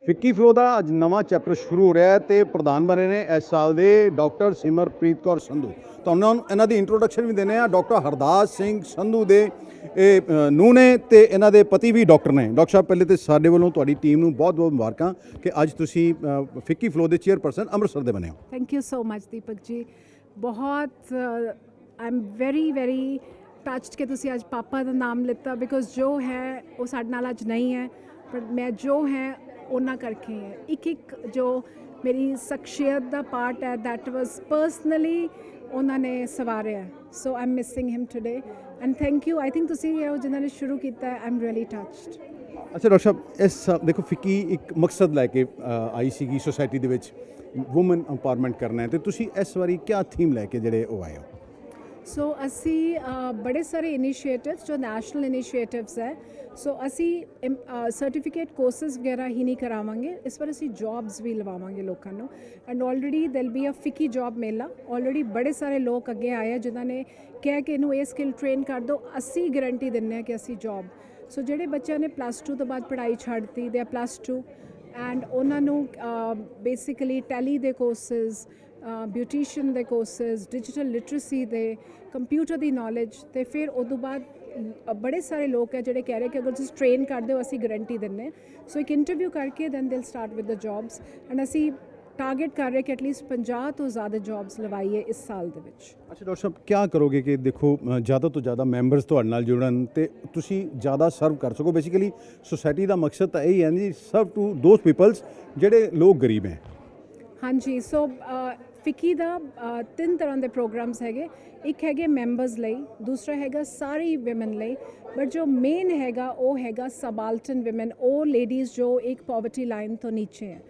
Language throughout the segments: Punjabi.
ਫਿੱਕੀ ਫਲੋ ਦਾ ਅੱਜ ਨਵਾਂ ਚੈਪਟਰ ਸ਼ੁਰੂ ਹੋ ਰਿਹਾ ਹੈ ਤੇ ਪ੍ਰਧਾਨ ਬਣੇ ਨੇ ਇਸ ਸਾਲ ਦੇ ਡਾਕਟਰ ਸਿਮਰਪ੍ਰੀਤ ਕੌਰ ਸੰਧੂ। ਤੁਹਾਨੂੰ ਇਹਨਾਂ ਦੀ ਇੰਟਰੋਡਕਸ਼ਨ ਵੀ ਦਿੰਦੇ ਆ। ਡਾਕਟਰ ਹਰਦਾਸ ਸਿੰਘ ਸੰਧੂ ਦੇ ਇਹ ਨੂੰਹ ਨੇ ਤੇ ਇਹਨਾਂ ਦੇ ਪਤੀ ਵੀ ਡਾਕਟਰ ਨੇ। ਡਾਕਟਰ ਸਾਹਿਬ, ਪਹਿਲੇ ਤੇ ਸਾਡੇ ਵੱਲੋਂ ਤੁਹਾਡੀ ਟੀਮ ਨੂੰ ਬਹੁਤ ਬਹੁਤ ਮੁਬਾਰਕਾਂ ਕਿ ਅੱਜ ਤੁਸੀਂ ਫਿੱਕੀ ਫਲੋ ਦੇ ਚੇਅਰਪਰਸਨ ਅੰਮ੍ਰਿਤਸਰ ਦੇ ਬਣੇ ਹੋ। Thank you so much Deepak ji. बहुत आई एम वेरी टच्ड कि तुसी आज पापा का नाम लिता बिकॉज जो है वो साडे नाल अज नहीं है, पर मैं जो है उन्ना करके है। एक जो मेरी शख्सियत का पार्ट है दैट वाज पर्सनली उन्होंने सवारिया, so I am missing him today and thank you. I think तुसी जिन्होंने शुरू किया आई एम रियली टच्ड। अच्छा डॉक्टर साहब, इस देखो ਫਿੱਕੀ ਇੱਕ ਮਕਸਦ ਲੈ ਕੇ ਆਈ ਸੀਗੀ ਸੋਸਾਇਟੀ ਦੇ ਵਿੱਚ ਵੂਮਨ ਐਮਪਾਵਰਮੈਂਟ ਕਰਨਾ ਹੈ, ਤੇ ਤੁਸੀਂ ਇਸ ਵਾਰੀ ਕਿਆ ਥੀਮ ਲੈ ਕੇ ਜਿਹੜੇ ਉਹ ਆਏ ਹੋ? सो असी बड़े सारे इनिशिएटिव्स जो नैशनल इनिशिएटिव्स है, सो असी सर्टिफिकेट कोर्सेज वगैरह ही नहीं करावांगे, इस पर असी जॉब्स भी लवावांगे लोगों को। एंड ऑलरेडी दिल be a FICCI job Mela. Already बड़े सारे लोग अगे आए हैं जिन्होंने कहा कि इनू ये स्किल ट्रेन कर दो, असी गारंटी दिंने कि असी जॉब। सो ਜਿਹੜੇ ਬੱਚਿਆਂ ਨੇ +2 ਤੋਂ ਬਾਅਦ ਪੜ੍ਹਾਈ ਛੱਡਤੀ ਦੇ ਆ +2 ਐਂਡ ਉਹਨਾਂ ਨੂੰ ਬੇਸਿਕਲੀ ਟੈਲੀ ਦੇ ਕੋਰਸਿਸ, ਬਿਊਟੀਸ਼ੀਅਨ ਦੇ ਕੋਰਸਿਸ, ਡਿਜੀਟਲ ਲਿਟਰੇਸੀ ਦੇ, ਕੰਪਿਊਟਰ ਦੀ ਨੌਲੇਜ, ਤੇ ਫਿਰ ਉਸ ਤੋਂ ਬਾਅਦ ਬੜੇ ਸਾਰੇ ਲੋਕ ਹੈ ਜਿਹੜੇ ਕਹਿ ਰਹੇ ਕਿ ਅਗਰ ਤੁਸੀਂ ਟ੍ਰੇਨ ਕਰਦੇ ਹੋ ਅਸੀਂ ਗਰੰਟੀ ਦਿੰਦੇ। ਸੋ ਇੱਕ ਇੰਟਰਵਿਊ ਕਰਕੇ ਦੈਨ ਦਿਲ start with the jobs and ਅਸੀਂ टारगेट कर रहे कि एटलीस्ट 50 तो ज़्यादा जॉब्स लवाइए इस साल ਦੇ ਵਿੱਚ। ਅੱਛਾ ਡਾਕਟਰ ਸਾਹਿਬ, क्या करोगे कि देखो ज़्यादा तो ज़्यादा ਮੈਂਬਰਸ ਤੁਹਾਡੇ ਨਾਲ ਜੁੜਨ ਤੇ ਤੁਸੀਂ ਜ਼ਿਆਦਾ ਸਰਵ ਕਰ ਸਕੋ? ਬੇਸਿਕਲੀ ਸੋਸਾਇਟੀ ਦਾ ਮਕਸਦ ਤਾਂ ਇਹੀ ਹੈ ਜੀ, ਸਰਵ ਟੂ ਦੋਜ਼ ਪੀਪਲਸ ਜਿਹੜੇ ਲੋਕ ਗਰੀਬ ਹੈ। ਹਾਂਜੀ, ਸੋ ਫਿੱਕੀ ਦਾ 3 ਤਰ੍ਹਾਂ ਦੇ ਪ੍ਰੋਗਰਾਮਸ ਹੈਗੇ। ਇੱਕ ਹੈਗੇ ਮੈਂਬਰਸ ਲਈ, ਦੂਸਰਾ ਹੈਗਾ ਸਾਰੀ ਵਿਮਨ ਲਈ, ਬਟ ਜੋ ਮੇਨ ਹੈਗਾ ਉਹ ਹੈਗਾ ਸਬਾਲਟਨ ਵਿਮਨ, ਉਹ ਲੇਡੀਜ਼ ਜੋ ਇੱਕ ਪੋਵਰਟੀ ਲਾਈਨ ਤੋਂ ਨੀਚੇ ਹੈ।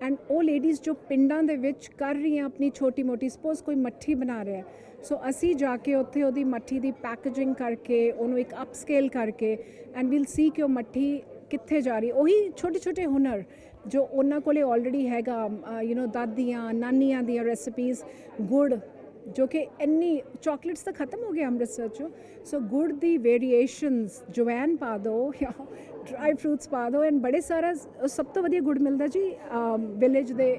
ਐਂਡ ਉਹ ਲੇਡੀਜ਼ ਜੋ ਪਿੰਡਾਂ ਦੇ ਵਿੱਚ ਕਰ ਰਹੀਆਂ ਆਪਣੀ ਛੋਟੀ ਮੋਟੀ, ਸਪੋਜ਼ ਕੋਈ ਮੱਠੀ ਬਣਾ ਰਿਹਾ, ਸੋ ਅਸੀਂ ਜਾ ਕੇ ਉੱਥੇ ਉਹਦੀ ਮੱਠੀ ਦੀ ਪੈਕੇਜਿੰਗ ਕਰਕੇ ਉਹਨੂੰ ਇੱਕ ਅਪਸਕੇਲ ਕਰਕੇ ਐਂਡ ਵੀਲ ਸੀ ਕਿ ਉਹ ਮੱਠੀ ਕਿੱਥੇ ਜਾ ਰਹੀ। ਉਹੀ ਛੋਟੇ ਛੋਟੇ ਹੁਨਰ ਜੋ ਉਹਨਾਂ ਕੋਲੇ ਆਲਰੇਡੀ ਹੈਗਾ, ਦਾਦੀਆਂ ਨਾਨੀਆਂ ਦੀਆਂ ਰੈਸਪੀਜ਼, ਗੁੜ ਜੋ ਕਿ ਇੰਨੀ ਚੌਕਲੇਟਸ ਤਾਂ ਖਤਮ ਹੋ ਗਿਆ ਅੰਮ੍ਰਿਤਸਰ 'ਚੋਂ, ਸੋ ਗੁੜ ਦੀ ਵੇਰੀਏਸ਼ਨਸ, ਜਵੈਨ ਪਾ ਦਿਓ ਜਾਂ ਡਰਾਈ ਫਰੂਟਸ ਪਾ ਦਿਓ ਐਂਡ ਬੜੇ ਸਾਰਾ ਸਭ ਤੋਂ ਵਧੀਆ ਗੁੜ ਮਿਲਦਾ ਜੀ ਵਿਲੇਜ ਦੇ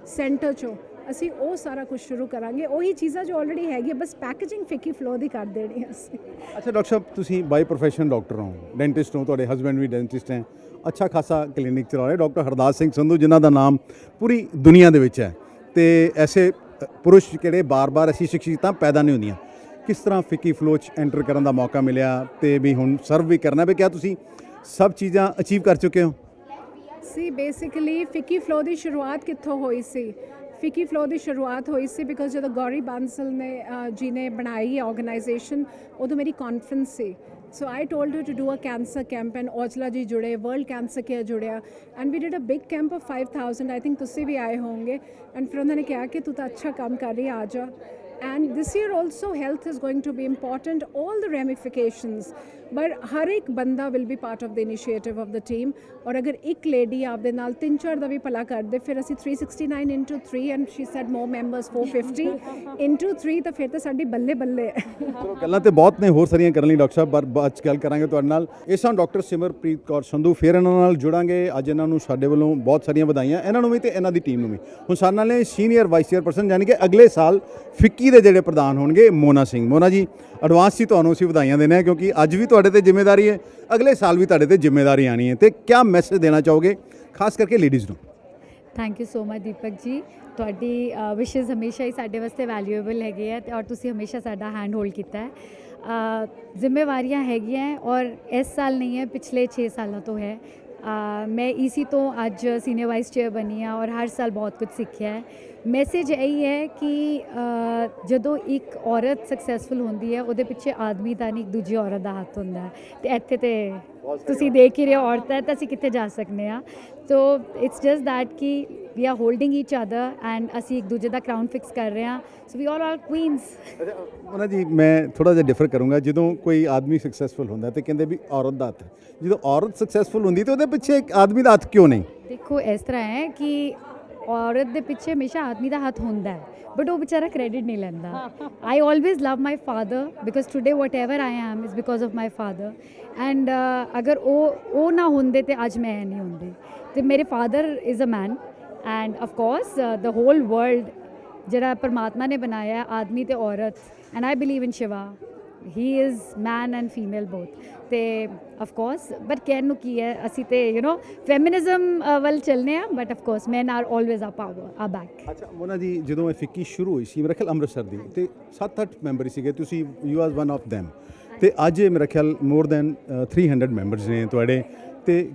ਸੈਂਟਰ 'ਚੋਂ। ਅਸੀਂ ਉਹ ਸਾਰਾ ਕੁਝ ਸ਼ੁਰੂ ਕਰਾਂਗੇ, ਉਹੀ ਚੀਜ਼ਾਂ ਜੋ ਆਲਰੇਡੀ ਹੈਗੀ, ਬਸ ਪੈਕੇਜਿੰਗ ਫਿੱਕੀ ਫਲੋ ਦੀ ਕਰ ਦੇਣੀ ਅਸੀਂ। ਅੱਛਾ ਡਾਕਟਰ ਸਾਹਿਬ, ਤੁਸੀਂ ਬਾਈ ਪ੍ਰੋਫੈਸ਼ਨ ਡਾਕਟਰ ਹੋ, ਡੈਂਟਿਸਟ ਹੋ, ਤੁਹਾਡੇ ਹਸਬੈਂਡ ਵੀ ਡੈਂਟਿਸਟ ਹੈ, ਅੱਛਾ ਖਾਸਾ ਕਲੀਨਿਕ ਚਲਾ ਰਹੇ ਡਾਕਟਰ ਹਰਦਾਸ ਸਿੰਘ ਸੰਧੂ, ਜਿਨ੍ਹਾਂ ਦਾ ਨਾਮ ਪੂਰੀ ਦੁਨੀਆ ਦੇ ਵਿੱਚ ਹੈ। ਤੇ ਐਸੇ ਪੁਰਸ਼ ਜਿਹੜੇ ਬਾਰ-ਬਾਰ ਐਸੀ ਸ਼ਖਸੀਅਤਾਂ ਪੈਦਾ ਨਹੀਂ ਹੁੰਦੀਆਂ। ਕਿਸ ਤਰ੍ਹਾਂ ਫਿੱਕੀ ਫਲੋ 'ਚ ਐਂਟਰ ਕਰਨ ਦਾ ਮੌਕਾ ਮਿਲਿਆ ਤੇ ਵੀ ਹੁਣ ਸਰਵ ਵੀ ਕਰਨਾ ਵੀ, ਕਿਆ ਤੁਸੀਂ ਸਭ ਚੀਜ਼ਾਂ ਅਚੀਵ ਕਰ ਚੁੱਕੇ ਹੋ? ਸੀ ਬੇਸਿਕਲੀ ਫਿੱਕੀ ਫਲੋ ਦੀ ਸ਼ੁਰੂਆਤ ਕਿੱਥੋਂ ਹੋਈ ਸੀ? ਫਿੱਕੀ ਫਲੋ ਦੀ ਸ਼ੁਰੂਆਤ ਹੋਈ ਸੀ ਬਿਕੋਜ਼ ਜਦੋਂ ਗੌਰੀ ਬਾਂਸਲ ਨੇ ਜੀ ਨੇ ਬਣਾਈ ਆਰਗੇਨਾਈਜੇਸ਼ਨ, ਉਦੋਂ ਮੇਰੀ conference C. So I told her to do a cancer camp and Aujla ji ਜੁੜੇ, ਵਰਲਡ ਕੈਂਸਰ ਕੇਅਰ ਜੁੜਿਆ and we did a big camp of 5000। I think ਤੁਸੀਂ ਵੀ ਆਏ ਹੋਵੋਗੇ ਐਂਡ ਫਿਰ ਉਹਨਾਂ ਨੇ ਕਿਹਾ ਕਿ ਤੂੰ ਤਾਂ ਅੱਛਾ ਕੰਮ ਕਰ ਰਹੀ, ਆ ਜਾ। And this year also health is going to be important, all the ramifications, but हर एक बंदा will be part of the initiative of the team। और अगर एक lady आपदे नाल 3-4 ਦਾ ਵੀ ਭਲਾ ਕਰ ਦੇ, ਫਿਰ ਅਸੀਂ 369 into 3 and she said more members 450 into 3, ਤਾਂ ਫਿਰ ਤਾਂ ਸਾਡੀ ਬੱਲੇ ਬੱਲੇ ਹੈ। ਚਲੋ ਗੱਲਾਂ ਤੇ ਬਹੁਤ ਨੇ ਹੋਰ ਸਾਰੀਆਂ ਕਰਨ ਲਈ ਡਾਕਟਰ ਸਾਹਿਬ, ਪਰ ਬਾਅਦ 'ਚ ਗੱਲ ਕਰਾਂਗੇ ਤੁਹਾਡੇ ਨਾਲ। ਇਸ ਤਰ੍ਹਾਂ ਡਾਕਟਰ ਸਿਮਰਪ੍ਰੀਤ ਕੌਰ ਸੰਧੂ, ਫਿਰ ਇਹਨਾਂ ਨਾਲ ਜੁੜਾਂਗੇ। ਅੱਜ ਇਹਨਾਂ ਨੂੰ ਸਾਡੇ ਵੱਲੋਂ ਬਹੁਤ ਸਾਰੀਆਂ ਵਧਾਈਆਂ, ਇਹਨਾਂ ਨੂੰ ਵੀ ਤੇ ਇਹਨਾਂ ਦੀ ਟੀਮ ਨੂੰ ਵੀ। ਹੁਣ ਸਾਡੇ ਨਾਲ ਨੇ ਸੀਨੀਅਰ ਵਾਈਸ ਚੇਅਰਪਰਸਨ, ਯਾਨੀ ਕਿ ਅਗਲੇ ਸਾਲ ਫਿੱਕੀ ਦੇ ਜਿਹੜੇ ਪ੍ਰਧਾਨ ਹੋਣਗੇ, ਮੋਨਾ ਸਿੰਘ। ਮੋਨਾ ਜੀ, ਐਡਵਾਂਸ 'ਚ ਤੁਹਾਨੂੰ ਅਸੀਂ ਵਧਾਈਆਂ ਦੇਣਾ ਹੈ ਕਿਉਂਕਿ ਅੱਜ ਵੀ ਤੁਹਾਡੇ ਤੇ ਜ਼ਿੰਮੇਵਾਰੀ ਹੈ, ਅਗਲੇ ਸਾਲ ਵੀ ਤੁਹਾਡੇ ਤੇ ਜ਼ਿੰਮੇਵਾਰੀ ਆਣੀ ਹੈ। ਤੇ ਕਿਆ ਮੈਸੇਜ ਦੇਣਾ ਚਾਹੋਗੇ ਖਾਸ ਕਰਕੇ ਲੇਡੀਜ਼ ਨੂੰ? ਥੈਂਕ ਯੂ ਸੋ ਮਚ ਦੀਪਕ ਜੀ, ਤੁਹਾਡੀ ਵਿਸ਼ੇਸ ਹਮੇਸ਼ਾ ਹੀ ਸਾਡੇ ਵਾਸਤੇ ਵੈਲਿਊਏਬਲ ਹੈਗੇ ਹੈ ਔਰ ਤੁਸੀਂ ਹਮੇਸ਼ਾ ਸਾਡਾ ਹੈਂਡ ਹੋਲਡ ਕੀਤਾ ਹੈ। ਜ਼ਿੰਮੇਵਾਰੀਆਂ ਹੈਗੀਆਂ ਔਰ ਇਸ ਸਾਲ ਨਹੀਂ ਹੈ, ਪਿਛਲੇ 6 ਸਾਲਾਂ ਤੋਂ ਹੈ। ਮੈਂ ਈਸੀ ਤੋਂ ਅੱਜ ਸੀਨੀਅਰ ਵਾਈਸ ਚੇਅਰ ਬਣੀ ਹਾਂ ਔਰ ਹਰ ਸਾਲ ਬਹੁਤ ਕੁਝ ਸਿੱਖਿਆ ਹੈ। ਮੈਸੇਜ ਇਹੀ ਹੈ ਕਿ ਜਦੋਂ ਇੱਕ ਔਰਤ ਸਕਸੈਸਫੁਲ ਹੁੰਦੀ ਹੈ, ਉਹਦੇ ਪਿੱਛੇ ਆਦਮੀ ਦਾ ਨਹੀਂ, ਇੱਕ ਦੂਜੀ ਔਰਤ ਦਾ ਹੱਥ ਹੁੰਦਾ ਹੈ। ਅਤੇ ਇੱਥੇ ਤਾਂ ਤੁਸੀਂ ਦੇਖ ਹੀ ਰਹੇ ਹੋ ਔਰਤਾਂ, ਤਾਂ ਅਸੀਂ ਕਿੱਥੇ ਜਾ ਸਕਦੇ ਹਾਂ। ਸੋ ਇਟਸ ਜਸਟ ਦੈਟ ਕਿ we are holding each other and ਅਸੀਂ ਇੱਕ ਦੂਜੇ ਦਾ ਕਰਾਊਨ ਫਿਕਸ ਕਰ ਰਹੇ ਹਾਂ। ਸੋ ਵੀ ਆਲ ਆਰ ਕੁਈਨਸ। ਮੋਨਾ ਜੀ, ਮੈਂ ਥੋੜ੍ਹਾ ਜਿਹਾ ਡਿਫਰ ਕਰੂੰਗਾ। ਜਦੋਂ ਕੋਈ ਆਦਮੀ ਸਕਸੈਸਫੁਲ ਹੁੰਦਾ ਤੇ ਕਹਿੰਦੇ ਵੀ ਔਰਤ ਦਾ ਹੱਥ, ਜਦੋਂ ਔਰਤ ਸਕਸੈਸਫੁਲ ਹੁੰਦੀ ਤਾਂ ਉਹਦੇ ਪਿੱਛੇ ਇੱਕ ਆਦਮੀ ਦਾ ਹੱਥ ਕਿਉਂ ਨਹੀਂ? ਦੇਖੋ ਇਸ ਤਰ੍ਹਾਂ ਹੈ ਕਿ ਔਰਤ ਦੇ ਪਿੱਛੇ ਹਮੇਸ਼ਾ ਆਦਮੀ ਦਾ ਹੱਥ ਹੁੰਦਾ ਹੈ, ਬਟ ਉਹ ਵਿਚਾਰਾ ਕ੍ਰੈਡਿਟ ਨਹੀਂ ਲੈਂਦਾ। ਆਈ always love my father because today what ever I am is because of my father and ਅਗਰ ਉਹ ਨਾ ਹੁੰਦੇ ਤਾਂ ਅੱਜ ਮੈਂ ਨਹੀਂ ਹੁੰਦੀ। ਤੇ ਮੇਰੇ father is a man and of course the whole world ਜਿਹੜਾ ਪਰਮਾਤਮਾ ਨੇ ਬਣਾਇਆ ਹੈ, ਆਦਮੀ ਤੇ ਔਰਤ, and I believe in Shiva, he is man and female both. ਤੇ ਆਫ ਕੋਰਸ ਬਟ ਕਹਿਣ ਨੂੰ ਕੀ ਹੈ, ਅਸੀਂ ਤੇ ਫੈਮਿਨਿਜ਼ਮ ਵੱਲ ਚੱਲਨੇ ਆ, but of course man R always ਆ ਪਾਵਰ ਆ ਬੈਕ। ਅੱਛਾ ਮੋਨਾ ਜੀ, ਜਦੋਂ ਇਹ ਫਿੱਕੀ ਸ਼ੁਰੂ ਹੋਈ ਸੀ ਮੇਰੇ ਖਿਆਲ ਅੰਮ੍ਰਿਤਸਰ ਦੀ, ਤੇ 7-8 ਮੈਂਬਰ ਸੀਗੇ, ਤੁਸੀਂ you are one of them, ਤੇ ਅੱਜ ਮੇਰੇ ਖਿਆਲ ਮੋਰ ਦੈਨ 300 ਮੈਂਬਰਸ ਨੇ ਤੁਹਾਡੇ, ਤੇ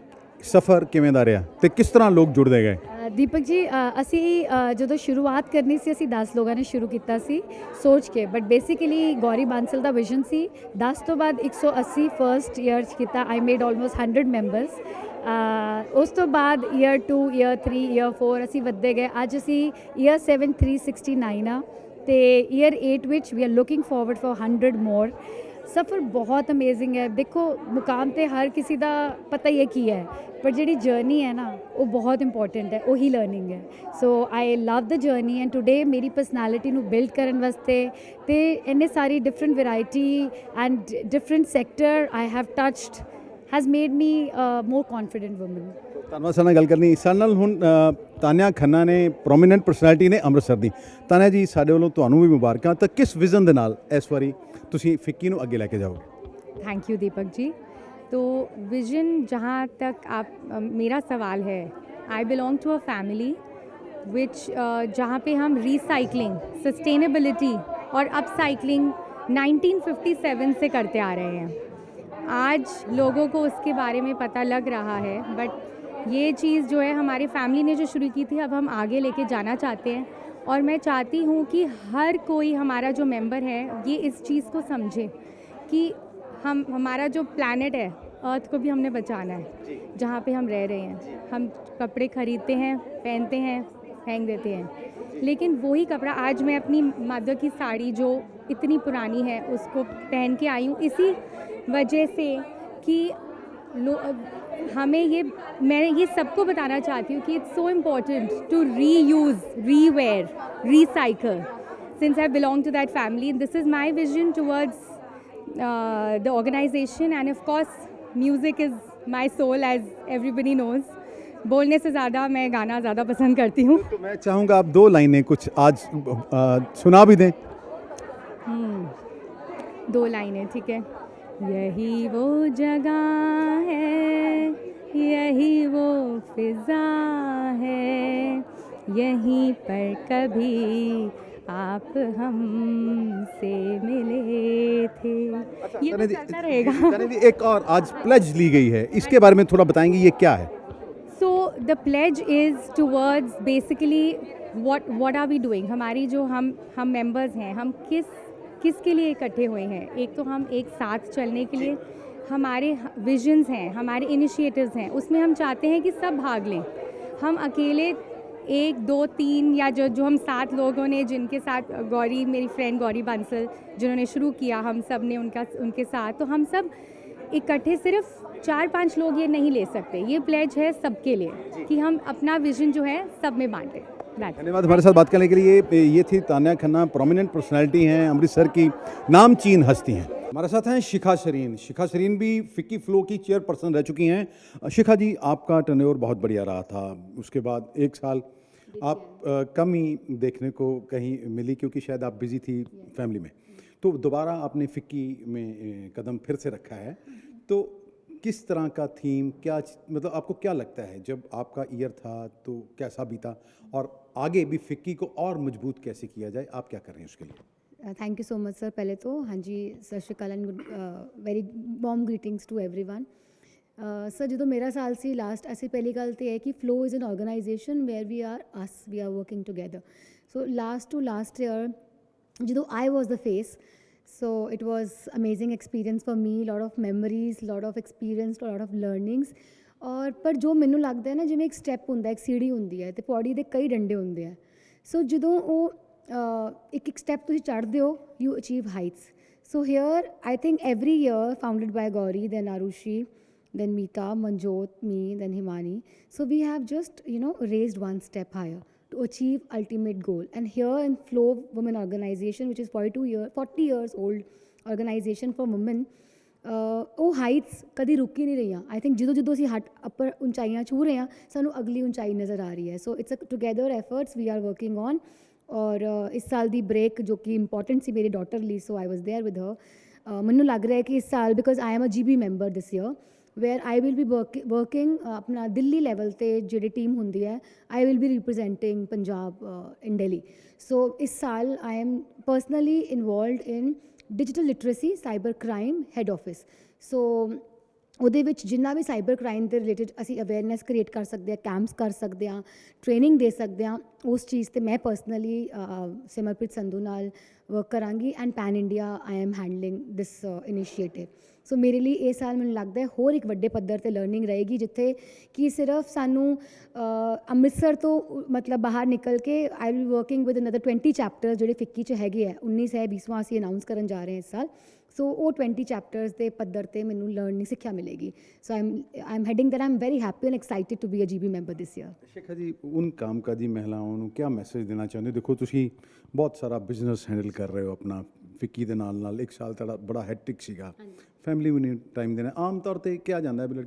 ਸਫ਼ਰ ਕਿਵੇਂ ਦਾ ਰਿਹਾ ਤੇ ਕਿਸ ਤਰ੍ਹਾਂ ਲੋਕ ਜੁੜਦੇ ਗਏ? ਦੀਪਕ ਜੀ, ਅਸੀਂ ਜਦੋਂ ਸ਼ੁਰੂਆਤ ਕਰਨੀ ਸੀ, ਅਸੀਂ 10 ਲੋਕਾਂ ਨੇ ਸ਼ੁਰੂ ਕੀਤਾ ਸੀ ਸੋਚ ਕੇ, ਬਟ ਬੇਸਿਕਲੀ ਗੌਰੀ ਬਾਂਸਲ ਦਾ ਵਿਜ਼ਨ ਸੀ। 10 ਤੋਂ ਬਾਅਦ 180 ਫਰਸਟ ਈਅਰ 'ਚ ਕੀਤਾ, ਆਈ ਮੇਡ ਆਲਮੋਸਟ 100 ਮੈਂਬਰਸ। ਉਸ ਤੋਂ ਬਾਅਦ ਈਅਰ 2, ਈਅਰ 3, ਈਅਰ 4 ਅਸੀਂ ਵੱਧਦੇ ਗਏ। ਅੱਜ ਅਸੀਂ ਈਅਰ 7 369 ਆ, ਤੇ ਈਅਰ 8 ਵਿੱਚ we are looking forward for 100 more. ਸਫ਼ਰ ਬਹੁਤ ਅਮੇਜ਼ਿੰਗ ਹੈ। ਦੇਖੋ, ਮੁਕਾਮ ਤੇ ਹਰ ਕਿਸੇ ਦਾ ਪਤਾ ਹੀ ਹੈ ਕੀ ਹੈ, ਪਰ ਜਿਹੜੀ ਜਰਨੀ ਹੈ ਨਾ, ਉਹ ਬਹੁਤ ਇੰਪੋਰਟੈਂਟ ਹੈ, ਉਹੀ ਲਰਨਿੰਗ ਹੈ। So I love the journey, and today ਮੇਰੀ ਪਰਸਨੈਲਿਟੀ ਨੂੰ ਬਿਲਡ ਕਰਨ ਵਾਸਤੇ ਤੇ ਇੰਨੇ ਸਾਰੀ different variety and different sector I have touched has made me more confident woman. ਧੰਨਵਾਦ ਸਾਡੇ ਨਾਲ ਗੱਲ ਕਰਨੀ। ਸਾਡੇ ਨਾਲ ਹੁਣ ਤਾਨਿਆ ਖੰਨਾ ਨੇ, ਪ੍ਰੋਮੀਨੈਂਟ ਪਰਸਨੈਲਿਟੀ ਨੇ ਅੰਮ੍ਰਿਤਸਰ ਦੀ। ਤਾਨਿਆ ਜੀ, ਸਾਡੇ ਵੱਲੋਂ ਤੁਹਾਨੂੰ ਵੀ ਮੁਬਾਰਕਾਂ। ਤਾਂ ਕਿਸ ਵਿਜ਼ਨ ਦੇ ਨਾਲ ਇਸ ਵਾਰੀ ਤੁਸੀਂ ਫਿੱਕੀ ਨੂੰ ਅੱਗੇ ਲੈ ਕੇ ਜਾਓਗੇ? Thank you Deepak ji. तो विजन, जहाँ तक आप मेरा सवाल है, I belong to a family which जहाँ पे हम रिसाइकलिंग, सस्टेनेबिलिटी और अपसाइकलिंग 1957 से करते आ रहे हैं। आज लोगों को उसके बारे में पता लग रहा है, बट ये चीज़ जो है हमारी फैमिली ने जो शुरू की थी, अब हम आगे लेके जाना चाहते हैं। और मैं चाहती हूँ कि हर कोई हमारा जो मेंबर है ये इस चीज़ को समझे कि हमारा जो प्लैनेट है, अर्थ को भी हमने बचाना है, जहाँ पे हम रह रहे हैं। हम कपड़े खरीदते हैं, पहनते हैं, फेंक देते हैं, लेकिन वही कपड़ा आज मैं अपनी मदर की साड़ी जो इतनी पुरानी है उसको पहन के आई हूँ, इसी वजह से कि हमें मैं ये सबको बताना चाहती हूँ कि it's so important to reuse, rewear, recycle. Since I belong to that family, this is my vision towards the organization, and of course music is my soul, as everybody knows. बोलने से ज़्यादा मैं गाना ज़्यादा पसंद करती हूँ। तो मैं चाहूँगा आप 2 लाइनें कुछ आज सुना भी दें। 2 लाइनें, ठीक है। यही वो जगह है, यही वो फिज़ा है, यहीं पर कभी आप हमसे मिले थे। ये तो चलता रहेगा। तान्या जी, एक और आज प्लेज ली गई है, इसके बारे में थोड़ा बताएंगे, ये क्या है? So the pledge is towards basically what are we doing? हमारी जो हम members हैं, हम किसके लिए इकट्ठे हुए हैं? एक तो हम एक साथ चलने के लिए, हमारे विजन्स हैं, हमारे इनिशिएटिव्स हैं, उसमें हम चाहते हैं कि सब भाग लें। हम अकेले 1, 2, 3 या जो हम 7 लोगों ने, जिनके साथ गौरी, मेरी फ्रेंड गौरी बांसल जिन्होंने शुरू किया, हम सब ने उनके साथ, तो हम सब इकट्ठे सिर्फ 4-5 लोग ये नहीं ले सकते। ये प्लेज है सबके लिए कि हम अपना विजन जो है सब में बांटें। धन्यवाद हमारे साथ बात करने के लिए। ये थी तान्या खन्ना, प्रोमिनेंट पर्सनालिटी हैं, अमृतसर की नामचीन हस्ती हैं। हमारे साथ हैं शिखा शरीन। शिखा शरीन भी फिक्की फ्लो की चेयरपर्सन रह चुकी हैं। शिखा जी, आपका टर्नओवर बहुत बढ़िया रहा था, उसके बाद 1 साल आप कम ही देखने को कहीं मिली, क्योंकि शायद आप बिजी थी फैमिली में, तो दोबारा आपने फिक्की में कदम फिर से रखा है। तो किस तरह का थीम, क्या मतलब आपको क्या लगता है, जब आपका ईयर था तो कैसा बीता, और आगे भी फिक्की को और मजबूत कैसे किया जाए, आप क्या कर रहे हैं उसके लिए? Thank you so much sir. पहले तो हाँ जी, Sat Sri Akal and very warm greetings to everyone. Sir, जो मेरा साल सी लास्ट, ऐसी पहली गल तो है कि flow is an organization where we are working together. So last to last year जो I was the face, so it was amazing experience for me, lot of memories, lot of experience, lot of learnings। और पर जो मैनू लगता है ना, जिवें एक स्टैप हुंदा, एक सीढ़ी हुंदी है, तो पौड़ी दे कई डंडे हुंदे हैं। सो जो वो एक एक स्टैप तुसीं चढ़दे हो, you achieve Heights. So here I think every year founded by Gauri, then Arushi, then Meeta, Manjot, me, then Himani, so we have just raised one step higher to achieve ultimate goal. And here in Flow Women Organization, which is 40 years old organization for women, ਉਹ ਹਾਈਟਸ ਕਦੀ ਰੁਕ ਹੀ ਨਹੀਂ ਰਹੀਆਂ। ਆਈ ਥਿੰਕ ਜਦੋਂ ਅਸੀਂ ਅੱਪਰ ਉਚਾਈਆਂ ਛੂਹ ਰਹੇ ਹਾਂ, ਸਾਨੂੰ ਅਗਲੀ ਉਚਾਈ ਨਜ਼ਰ ਆ ਰਹੀ ਹੈ। So it's a together efforts we are working on. ਔਰ ਇਸ ਸਾਲ ਦੀ ਬ੍ਰੇਕ ਜੋ ਕਿ ਇੰਪੋਰਟੈਂਟ ਸੀ ਮੇਰੀ ਡਾਟਰ ਲਈ, ਸੋ ਆਈ ਵਾਜ਼ ਦੇਅਰ ਵਿਦ ਹਰ। ਮੈਨੂੰ ਲੱਗ ਰਿਹਾ ਹੈ ਕਿ ਇਸ ਸਾਲ because I am a GB member this year where I will be working ਆਪਣਾ ਦਿੱਲੀ ਲੈਵਲ 'ਤੇ ਜਿਹੜੀ ਟੀਮ ਹੁੰਦੀ ਹੈ, I will be representing Punjab in Delhi. So ਇਸ ਸਾਲ I am personally involved in digital literacy cyber crime head office. So ਉਹਦੇ ਵਿੱਚ ਜਿੰਨਾ ਵੀ ਸਾਈਬਰ ਕ੍ਰਾਈਮ ਦੇ ਰਿਲੇਟਡ ਅਸੀਂ ਅਵੇਅਰਨੈਸ ਕ੍ਰੀਏਟ ਕਰ ਸਕਦੇ ਹਾਂ, ਕੈਂਪਸ ਕਰ ਸਕਦੇ ਹਾਂ, ਟ੍ਰੇਨਿੰਗ ਦੇ ਸਕਦੇ ਹਾਂ, ਉਸ ਚੀਜ਼ 'ਤੇ ਮੈਂ ਪਰਸਨਲੀ ਸਿਮਰਪ੍ਰੀਤ ਸੰਧੂ ਨਾਲ ਵਰਕ ਕਰਾਂਗੀ and pan India I am handling this initiative. So ਮੇਰੇ ਲਈ ਇਹ ਸਾਲ ਮੈਨੂੰ ਲੱਗਦਾ ਹੈ ਹੋਰ ਇੱਕ ਵੱਡੇ ਪੱਧਰ 'ਤੇ ਲਰਨਿੰਗ ਰਹੇਗੀ, ਜਿੱਥੇ ਕਿ ਸਿਰਫ ਸਾਨੂੰ ਅੰਮ੍ਰਿਤਸਰ ਤੋਂ ਮਤਲਬ ਬਾਹਰ ਨਿਕਲ ਕੇ I will working with another 20 chapter ਜਿਹੜੇ ਫਿੱਕੀ 'ਚ ਹੈਗੇ ਹੈ। 19 ਹੈ 20ਵਾਂ ਅਸੀਂ ਅਨਾਊਂਸ ਕਰਨ ਜਾ ਰਹੇ ਹਾਂ ਇਸ ਸਾਲ। सो वो 20 चैप्टर्स के पद्धर से मैंने लर्निंग सिक्ख्या मिलेगी। So I am heading that I am very happy and excited to be a GB member this year. Shikha ji, उन कामकाजी महिलाओं को क्या मैसेज देना चाਹੁੰਦੇ? देखो ਤੁਸੀਂ बहुत सारा बिजनेस हैंडल कर रहे हो अपना, ਫਿੱਕੀ ਦੇ ਨਾਲ ਇੱਕ ਸਾਲ ਤੁਹਾਡਾ ਬੜਾ ਹੈਕਟਿਕ ਸੀਗਾ, ਫੈਮਿਲੀ ਵੀ ਨਹੀਂ ਟਾਈਮ ਦੇਣਾ, ਆਮ ਤੌਰ ਤੇ ਕਿਹਾ ਜਾਂਦਾ ਹੈ ਵੀ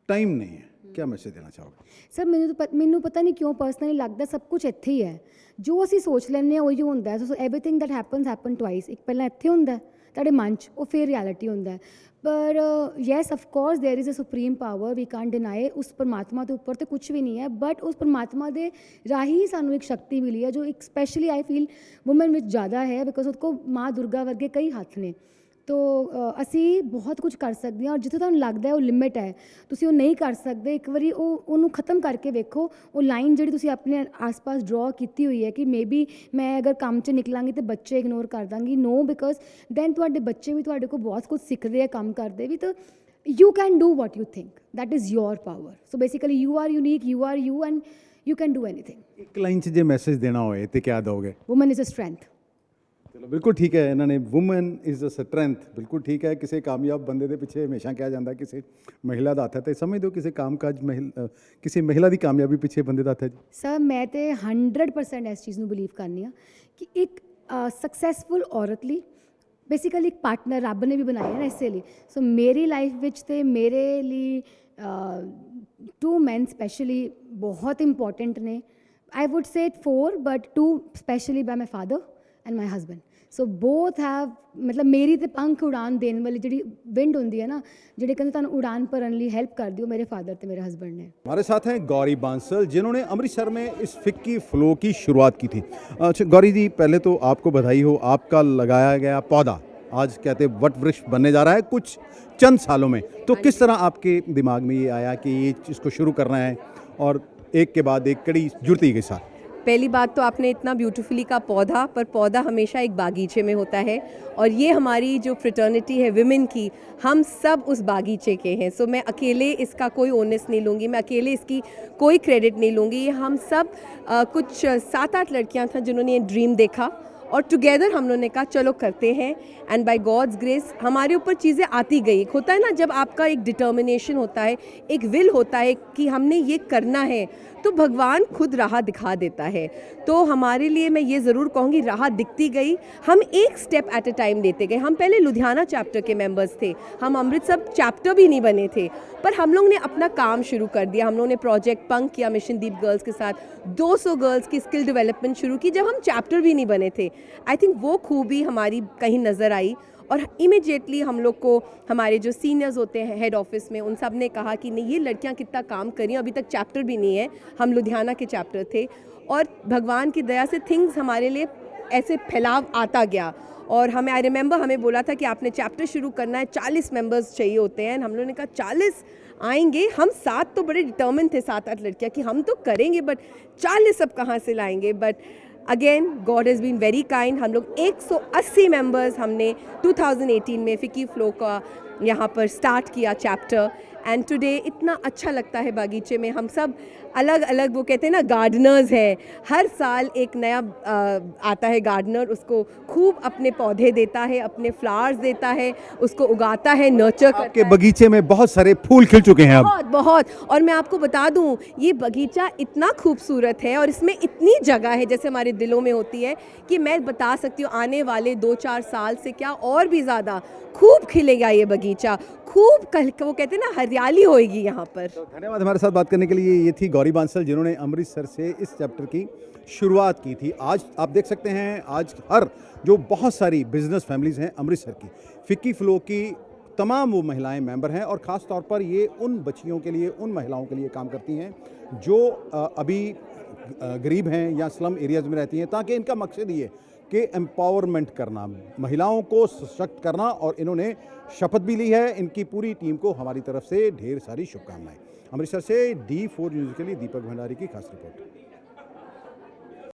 ਟਾਈਮ ਨਹੀਂ ਹੈ, क्या मैसेज देना चाहोगे? सर ਮੈਨੂੰ ਪਤਾ ਨਹੀਂ ਕਿਉਂ ਪਰਸਨਲੀ ਲੱਗਦਾ ਸਭ ਕੁਝ ਇੱਥੇ ਹੀ ਹੈ। ਜੋ ਅਸੀਂ ਸੋਚ ਲੈਂਦੇ ਹਾਂ ਉਹੀ ਹੁੰਦਾ ਹੈ। ਸੋ ਐਵਰੀਥਿੰਗ ਦੈਟ ਹੈਪਨ ਟਵਾਈਸ। ਇੱਕ ਪਹਿਲਾਂ ਇੱਥੇ ਹੁੰਦਾ ਤੁਹਾਡੇ ਮਨ 'ਚ, ਉਹ ਫਿਰ ਰਿਐਲਿਟੀ ਹੁੰਦਾ। ਪਰ yes of course there is a supreme power, we can't deny. ਉਸ ਪਰਮਾਤਮਾ ਤੋਂ ਉੱਪਰ ਤੇ ਕੁਝ ਵੀ ਨਹੀਂ ਹੈ, ਬਟ ਉਸ ਪਰਮਾਤਮਾ ਦੇ ਰਾਹੀਂ ਸਾਨੂੰ ਇੱਕ ਸ਼ਕਤੀ ਮਿਲੀ ਹੈ ਜੋ ਇੱਕ ਸਪੈਸ਼ਲੀ ਆਈ ਫੀਲ ਵੂਮਨ ਵਿੱਚ ਜ਼ਿਆਦਾ ਹੈ, ਬਿਕੋਜ਼ ਉਹਦੇ ਕੋਲ ਮਾਂ ਦੁਰਗਾ ਵਰਗੇ ਕਈ ਹੱਥ ਨੇ। ਤੋ ਅਸੀਂ ਬਹੁਤ ਕੁਝ ਕਰ ਸਕਦੇ ਹਾਂ, ਔਰ ਜਿੱਥੇ ਤੁਹਾਨੂੰ ਲੱਗਦਾ ਹੈ ਉਹ ਲਿਮਿਟ ਹੈ, ਤੁਸੀਂ ਉਹ ਨਹੀਂ ਕਰ ਸਕਦੇ, ਇੱਕ ਵਾਰੀ ਉਹਨੂੰ ਖਤਮ ਕਰਕੇ ਵੇਖੋ। ਉਹ ਲਾਈਨ ਜਿਹੜੀ ਤੁਸੀਂ ਆਪਣੇ ਆਸ-ਪਾਸ ਡਰਾ ਕੀਤੀ ਹੋਈ ਹੈ ਕਿ ਮੇਬੀ ਮੈਂ ਅਗਰ ਕੰਮ 'ਚ ਨਿਕਲਾਂਗੀ ਤਾਂ ਬੱਚੇ ਇਗਨੋਰ ਕਰ ਦਾਂਗੀ, ਨੋ, ਬਿਕੋਜ਼ ਦੈਨ ਤੁਹਾਡੇ ਬੱਚੇ ਵੀ ਤੁਹਾਡੇ ਕੋਲ ਬਹੁਤ ਕੁਝ ਸਿੱਖਦੇ ਆ ਕੰਮ ਕਰਦੇ ਵੀ। ਤਾਂ you can do what you think, that is your power. So basically you are unique, you are you and you can do anything. ਇੱਕ ਲਾਈਨ 'ਚ ਜੇ ਮੈਸੇਜ ਦੇਣਾ ਹੋਏ ਤੇ ਕਿਆ ਦੋਗੇ? Woman is a strength. ਚਲੋ ਬਿਲਕੁਲ ਠੀਕ ਹੈ, ਇਹਨਾਂ ਨੇ ਵੂਮਨ ਇਜ਼ ਅ ਸਟਰੈਂਥ, ਬਿਲਕੁਲ ਠੀਕ ਹੈ। ਕਿਸੇ ਕਾਮਯਾਬ ਬੰਦੇ ਦੇ ਪਿੱਛੇ ਹਮੇਸ਼ਾ ਕਿਹਾ ਜਾਂਦਾ ਕਿਸੇ ਮਹਿਲਾ ਦਾ ਹੱਥ ਹੈ, ਤੇ ਸਮਝਦੇ ਹੋ ਕਿਸੇ ਕਾਮਕਾਜ ਕਿਸੇ ਮਹਿਲਾ ਦੀ ਕਾਮਯਾਬੀ ਪਿੱਛੇ ਬੰਦੇ ਦਾ ਹੱਥ ਹੈ ਜੀ? ਸਰ ਮੈਂ ਤੇ 100% ਇਸ ਚੀਜ਼ ਨੂੰ ਬਿਲੀਵ ਕਰਨੀ ਆ ਕਿ ਇੱਕ ਸਕਸੈਸਫੁਲ ਔਰਤ ਲਈ ਬੇਸਿਕਲੀ ਇੱਕ ਪਾਰਟਨਰ ਰੱਬ ਨੇ ਵੀ ਬਣਾਇਆ ਨਾ ਇਸੇ ਲਈ। ਸੋ ਮੇਰੀ ਲਾਈਫ ਵਿੱਚ ਤੇ ਮੇਰੇ ਲਈ 2 men ਸਪੈਸ਼ਲੀ ਬਹੁਤ ਇੰਪੋਰਟੈਂਟ ਨੇ। ਆਈ wood say 4 but 2 specially ਬਾय my father and my husband. So both have ਮਤਲਬ ਮੇਰੀ ਤੇ ਪੰਖ ਉਡਾਨ ਦੇਣ ਵਾਲੀ ਜਿਹੜੀ ਵਿੰਡ ਹੁੰਦੀ है ना, ਜਿਹੜੇ ਕਹਿੰਦੇ ਤੁਹਾਨੂੰ ਉਡਾਨ ਭਰਨ ਲਈ ਹੈਲਪ ਕਰਦੀ, ਉਹ ਮੇਰੇ फादर ਤੇ ਮੇਰੇ हस्बैंड ने। हमारे साथ हैं गौरी बांसल, जिन्होंने अमृतसर में इस फिक्की फ्लो की शुरुआत की थी। अच्छा गौरी जी, पहले तो आपको बधाई हो, आपका लगाया गया पौधा आज कहते वट वृक्ष बनने जा रहा है कुछ चंद सालों में। तो किस तरह आपके दिमाग में ये आया कि ये इसको शुरू करना है, और एक के बाद एक कड़ी जुड़ती के साथ? पहली बात तो आपने इतना ब्यूटीफुली का पौधा, पर पौधा हमेशा एक बागीचे में होता है, और ये हमारी जो फ्रेटर्निटी है विमेन की, हम सब उस बागीचे के हैं। सो मैं अकेले इसका कोई ओनेस नहीं लूँगी, मैं अकेले इसकी कोई क्रेडिट नहीं लूँगी। ये हम सब कुछ 7-8 लड़कियाँ था जिन्होंने ये ड्रीम देखा, और टुगेदर हम लोगों ने कहा चलो करते हैं, एंड बाय गॉड्स ग्रेस हमारे ऊपर चीज़ें आती गई। एक होता है ना जब आपका एक डिटर्मिनेशन होता है, एक विल होता है कि हमने ये करना है, तो भगवान खुद राह दिखा देता है। तो हमारे लिए मैं ये ज़रूर कहूँगी राह दिखती गई, हम एक स्टेप एट अ टाइम लेते गए। हम पहले लुधियाना चैप्टर के मेंबर्स थे, हम अमृतसर चैप्टर भी नहीं बने थे, पर हम लोग ने अपना काम शुरू कर दिया। हम लोग ने प्रोजेक्ट पंख किया मिशनदीप गर्ल्स के साथ, 200 गर्ल्स की स्किल डेवलपमेंट शुरू की जब हम चैप्टर भी नहीं बने थे। आई थिंक वो खूबी हमारी कहीं नज़र आई, और इमिडिएटली हम लोग को हमारे जो सीनियर्स होते हैं हेड ऑफिस में, उन सब ने कहा कि नहीं ये लड़कियां कितना काम करी, अभी तक चैप्टर भी नहीं है। हम लुधियाना के चैप्टर थे, और भगवान की दया से थिंग्स हमारे लिए ऐसे फैलाव आता गया। और हमें आई रिमेंबर हमें बोला था कि आपने चैप्टर शुरू करना है, 40 मेंबर्स चाहिए होते हैं। हम लोगों ने कहा 40 आएंगे, हम 7 तो बड़े डिटर्मिन थे, 7-8 लड़कियाँ कि हम तो करेंगे, बट 40 अब कहाँ से लाएंगे। But again God has been very kind. हम लोग 180 मेंबर्स हमने 2018 में फिक्की फ्लो का यहाँ पर स्टार्ट किया चैप्टर, एंड टुडे इतना अच्छा लगता है बागीचे में। हम सब अलग अलग, वो कहते हैं ना, गार्डनर्स हैं। हर साल एक नया आता है गार्डनर, उसको खूब अपने पौधे देता है, अपने फ्लावर्स देता है, उसको उगाता है, नर्चर करता आपके है। बगीचे में बहुत सारे फूल खिल चुके हैं अब। बहुत बहुत। और मैं आपको बता दूं, ये बगीचा इतना खूबसूरत है और इसमें इतनी जगह है जैसे हमारे दिलों में होती है, कि मैं बता सकती हूँ आने वाले 2-4 साल से क्या और भी ज़्यादा खूब खिलेगा ये बगीचा, खूब वो कहते हैं ना, हरियाली होएगी यहाँ पर। तो धन्यवाद हमारे साथ बात करने के लिए। ये थी गौरी बांसल, जिन्होंने अमृतसर से इस चैप्टर की शुरुआत की थी। आज आप देख सकते हैं, आज हर जो बहुत सारी बिजनेस फैमिलीज़ हैं अमृतसर की, फिक्की फ्लो की तमाम वो महिलाएं मेंबर हैं, और ख़ास तौर पर ये उन बच्चियों के लिए, उन महिलाओं के लिए काम करती हैं जो अभी गरीब हैं या स्लम एरियाज़ में रहती हैं, ताकि इनका मकसद ये कि एम्पावरमेंट करना, महिलाओं को सशक्त करना। और इन्होंने शपथ भी ली है। इनकी पूरी टीम को हमारी तरफ से ढेर सारी शुभकामनाएं। अमृतसर से D4 न्यूज़ के लिए दीपक भंडारी की खास रिपोर्ट।